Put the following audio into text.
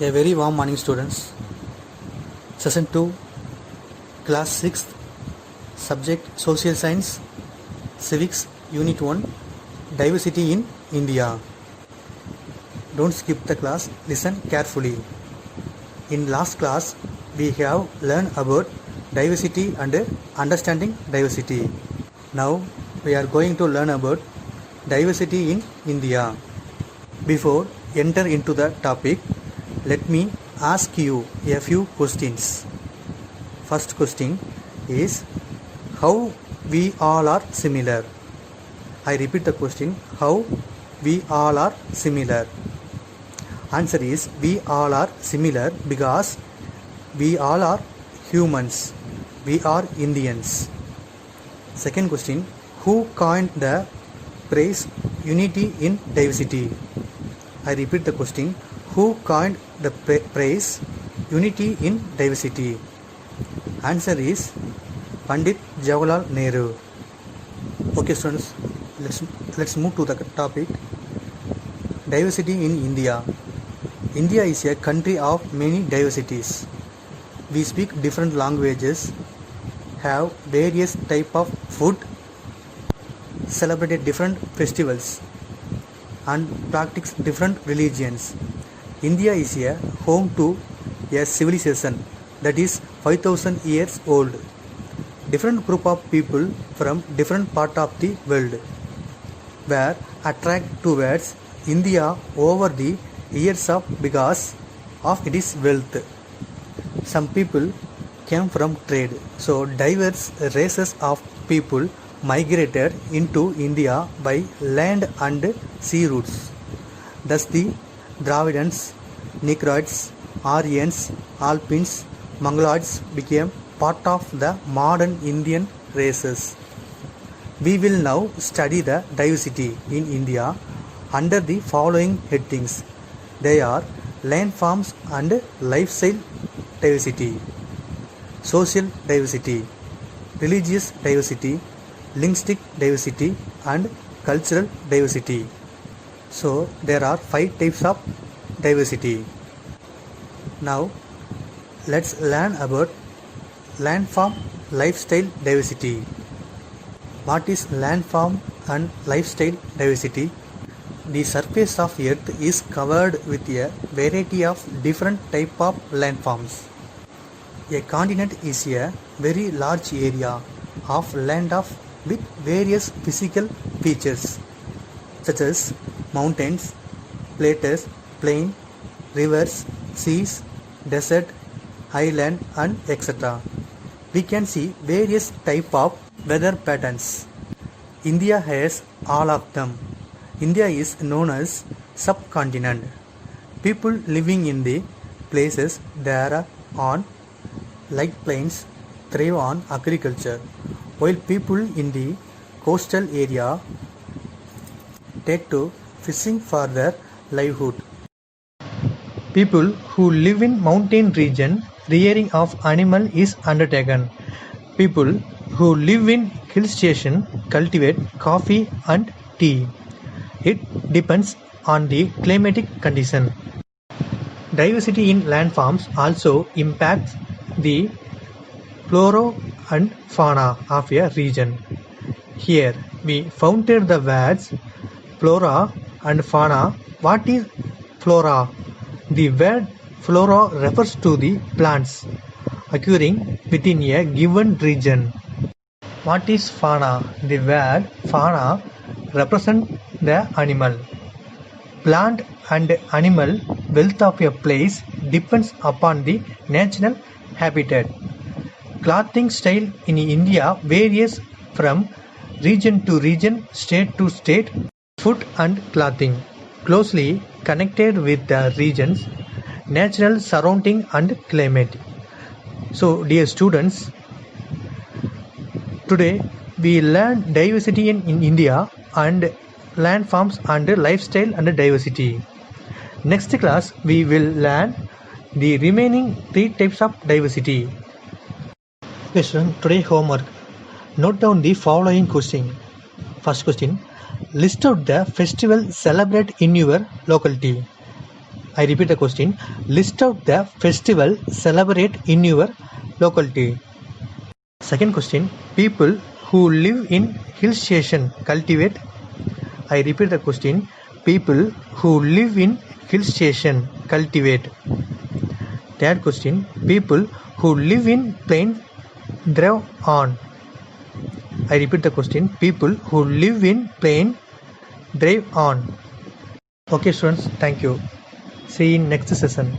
A very warm morning, students. Session 2, Class 6th, Subject Social Science, Civics, Unit 1, Diversity in India. Don't skip the class, listen carefully. In last class, we have learned about diversity and understanding diversity. Now, we are going to learn about diversity in India. Before enter into the topic, let me ask you a few questions. First question is, how we all are similar? I repeat the question, how we all are similar? Answer is, we all are similar because we all are humans. We are Indians. Second question, who coined the phrase unity in diversity? I repeat the question, who coined the phrase unity in diversity? Answer is Pandit Jawaharlal Nehru. Okay students, let's move to the topic. Diversity in India. India is a country of many diversities. We speak different languages, have various type of food, celebrate different festivals, and practice different religions. India is a home to a civilization that is 5,000 years old. Different group of people from different part of the world were attracted towards India over the years because of its wealth. Some people came from trade, so diverse races of people migrated into India by land and sea routes. Thus the Dravidians, Negroids, Aryans, Alpines, Mongoloids became part of the modern Indian races. We will now study the diversity in India under the following headings. They are landforms and lifestyle diversity, social diversity, religious diversity, linguistic diversity, and cultural diversity. So there are 5 types of diversity. Now let's learn about landform lifestyle diversity. What is landform and lifestyle diversity? The surface of earth is covered with a variety of different type of landforms. A continent is a very large area of land with various physical features such as mountains, plateaus, plain, rivers, seas, desert, island, and etc. We can see various type of weather patterns. India has all of them. India is known as subcontinent. People living in the places that are on like plains thrive on agriculture, while people in the coastal area take to fishing for their livelihood. People who live in mountain region, rearing of animal is undertaken. People who live in hill station cultivate coffee and tea. It depends on the climatic condition. Diversity in landforms also impacts the flora and fauna of a region. Here we founded the words flora and fauna. What is flora? The word flora refers to the plants occurring within a given region. What is fauna? The word fauna represents the animal. Plant and animal wealth of a place depends upon the natural habitat. Clothing style in India varies from region to region, state to state. Food and clothing closely connected with the region's natural surrounding and climate. So dear students, today we learn diversity in India and landforms and lifestyle and diversity. Next class we will learn the remaining 3 types of diversity. Question, today homework. Note down the following question. First question, list out the festival celebrated in your locality. I repeat the question. List out the festival celebrate in your locality. Second question. People who live in hill station cultivate. I repeat the question. People who live in hill station cultivate. Third question. People who live in plain drive on. I repeat the question. People who live in plain drive on. Okay students, thank you. See you in next session.